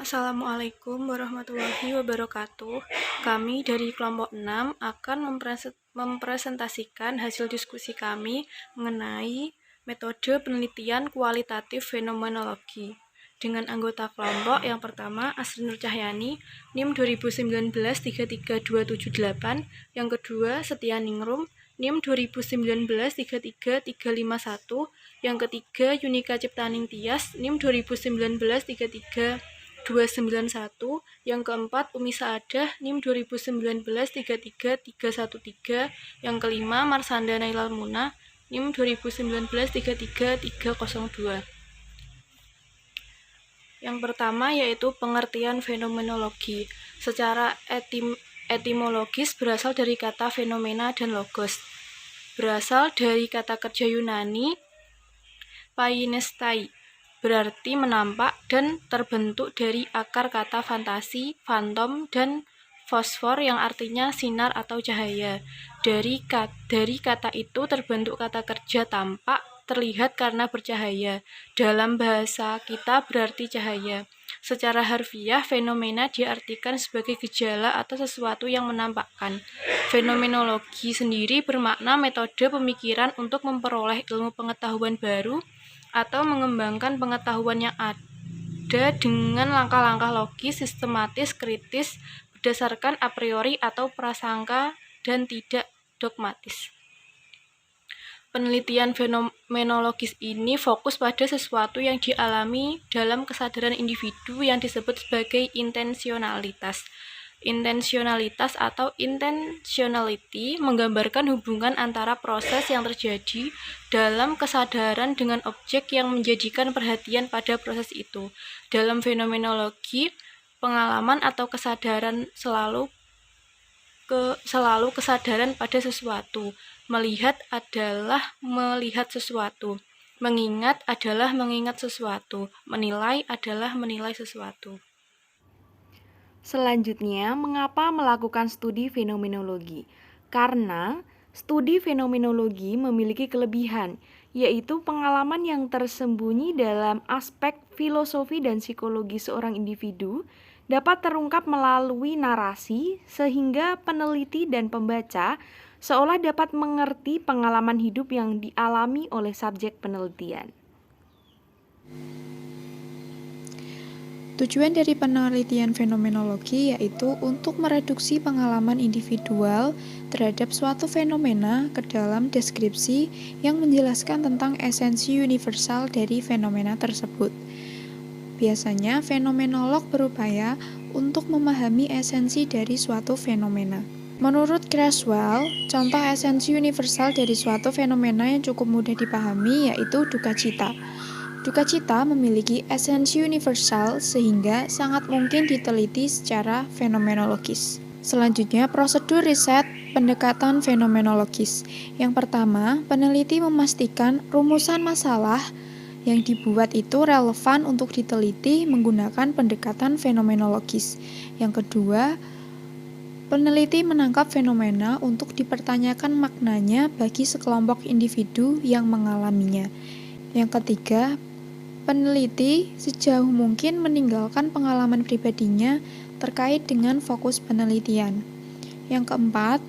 Assalamualaikum warahmatullahi wabarakatuh. Kami dari kelompok 6 akan mempresentasikan hasil diskusi kami mengenai metode penelitian kualitatif fenomenologi. Dengan anggota kelompok yang pertama Asri Nur Cahyani, NIM 2019-33278, yang kedua Setia Ningrum, NIM 2019-33351, yang ketiga Yunika Ciptaning Tias, NIM 2019-33291, yang keempat Umi Saadah, NIM 2019-33313, yang kelima Marsanda Nailal Muna, NIM 2019-33302. Yang pertama yaitu pengertian fenomenologi. Secara etimologis berasal dari kata fenomena dan logos. Berasal dari kata kerja Yunani painestai, berarti menampak, dan terbentuk dari akar kata fantasi, fantom, dan fosfor yang artinya sinar atau cahaya. Dari kata itu terbentuk kata kerja tampak, terlihat karena bercahaya. Dalam bahasa kita berarti cahaya. Secara harfiah, fenomena diartikan sebagai gejala atau sesuatu yang menampakkan. Fenomenologi sendiri bermakna metode pemikiran untuk memperoleh ilmu pengetahuan baru atau mengembangkan pengetahuan yang ada dengan langkah-langkah logis, sistematis, kritis, berdasarkan a priori atau prasangka, dan tidak dogmatis. Penelitian fenomenologis ini fokus pada sesuatu yang dialami dalam kesadaran individu yang disebut sebagai intensionalitas. Intensionalitas atau intentionality menggambarkan hubungan antara proses yang terjadi dalam kesadaran dengan objek yang menjadikan perhatian pada proses itu. Dalam fenomenologi, pengalaman atau kesadaran selalu kesadaran pada sesuatu. Melihat adalah melihat sesuatu. Mengingat adalah mengingat sesuatu. Menilai adalah menilai sesuatu. Selanjutnya, mengapa melakukan studi fenomenologi? Karena studi fenomenologi memiliki kelebihan, yaitu pengalaman yang tersembunyi dalam aspek filosofi dan psikologi seorang individu dapat terungkap melalui narasi, sehingga peneliti dan pembaca seolah dapat mengerti pengalaman hidup yang dialami oleh subjek penelitian. Tujuan dari penelitian fenomenologi yaitu untuk mereduksi pengalaman individual terhadap suatu fenomena ke dalam deskripsi yang menjelaskan tentang esensi universal dari fenomena tersebut. Biasanya, fenomenolog berupaya untuk memahami esensi dari suatu fenomena. Menurut Creswell, contoh esensi universal dari suatu fenomena yang cukup mudah dipahami yaitu duka cita. Duka cita memiliki esensi universal sehingga sangat mungkin diteliti secara fenomenologis. Selanjutnya, prosedur riset pendekatan fenomenologis. Yang pertama, peneliti memastikan rumusan masalah yang dibuat itu relevan untuk diteliti menggunakan pendekatan fenomenologis. Yang kedua, peneliti menangkap fenomena untuk dipertanyakan maknanya bagi sekelompok individu yang mengalaminya. Yang ketiga, peneliti sejauh mungkin meninggalkan pengalaman pribadinya terkait dengan fokus penelitian. Yang keempat,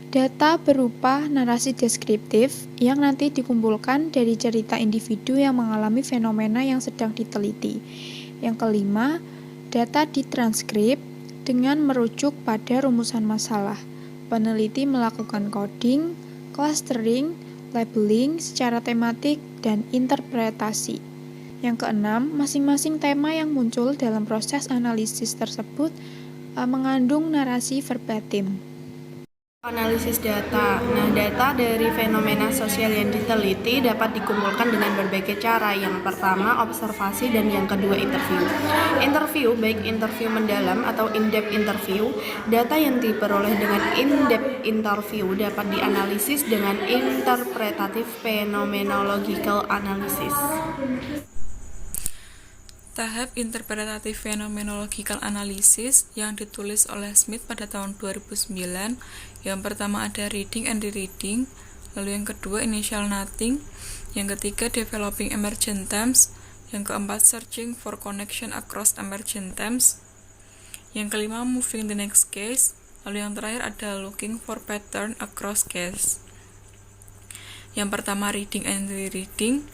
data berupa narasi deskriptif yang nanti dikumpulkan dari cerita individu yang mengalami fenomena yang sedang diteliti. Yang kelima, data ditranskrip dengan merujuk pada rumusan masalah. Peneliti melakukan coding, clustering, labeling secara tematik, dan interpretasi. Yang keenam, masing-masing tema yang muncul dalam proses analisis tersebut mengandung narasi verbatim. Analisis data. Nah, data dari fenomena sosial yang diteliti dapat dikumpulkan dengan berbagai cara. Yang pertama, observasi, dan yang kedua, interview. Interview, baik interview mendalam atau in-depth interview. Data yang diperoleh dengan in-depth interview dapat dianalisis dengan interpretative phenomenological analysis. Tahap interpretatif phenomenological analysis yang ditulis oleh Smith pada tahun 2009. Yang pertama ada reading and rereading, lalu yang kedua initial nothing, yang ketiga developing emergent terms, Yang keempat, searching for connection across emergent themes. Yang kelima, moving the next case. Lalu yang terakhir ada looking for pattern across case. Yang pertama, reading and rereading.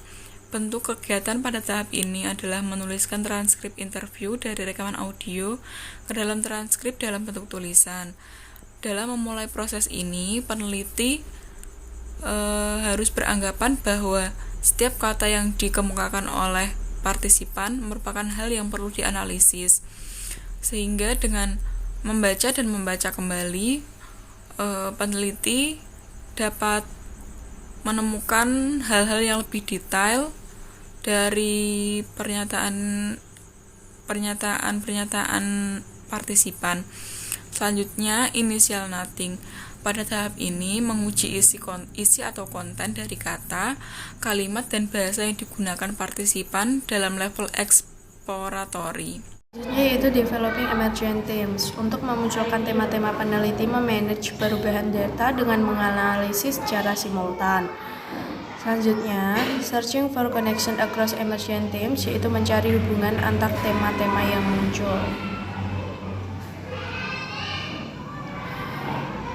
Bentuk kegiatan pada tahap ini adalah menuliskan transkrip interview dari rekaman audio ke dalam transkrip dalam bentuk tulisan. Dalam memulai proses ini, peneliti harus beranggapan bahwa setiap kata yang dikemukakan oleh partisipan merupakan hal yang perlu dianalisis. Sehingga dengan membaca dan membaca kembali, peneliti dapat menemukan hal-hal yang lebih detail dari pernyataan partisipan. Selanjutnya, initial noting. Pada tahap ini menguji isi atau konten dari kata, kalimat, dan bahasa yang digunakan partisipan dalam level exploratory. Selanjutnya yaitu developing emergent themes. Untuk memunculkan tema-tema, peneliti memanage perubahan data dengan menganalisis secara simultan. Selanjutnya, searching for connection across emergent themes, yaitu mencari hubungan antar tema-tema yang muncul.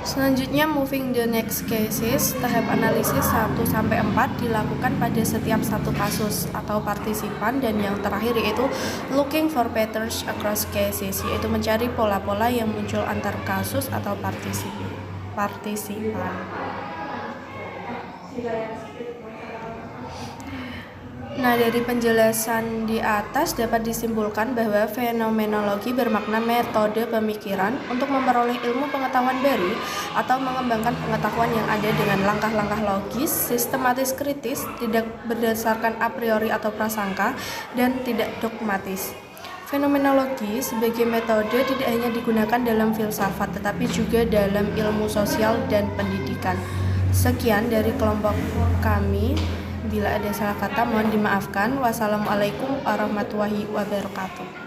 Selanjutnya, moving the next cases. Tahap analisis 1-4 dilakukan pada setiap satu kasus atau partisipan, dan yang terakhir yaitu looking for patterns across cases, yaitu mencari pola-pola yang muncul antar kasus atau partisipan. Nah, dari penjelasan di atas dapat disimpulkan bahwa fenomenologi bermakna metode pemikiran untuk memperoleh ilmu pengetahuan baru atau mengembangkan pengetahuan yang ada dengan langkah-langkah logis, sistematis, kritis, tidak berdasarkan a priori atau prasangka, dan tidak dogmatis. Fenomenologi sebagai metode tidak hanya digunakan dalam filsafat, tetapi juga dalam ilmu sosial dan pendidikan. Sekian dari kelompok kami. Bila ada salah kata mohon dimaafkan. Wassalamualaikum warahmatullahi wabarakatuh.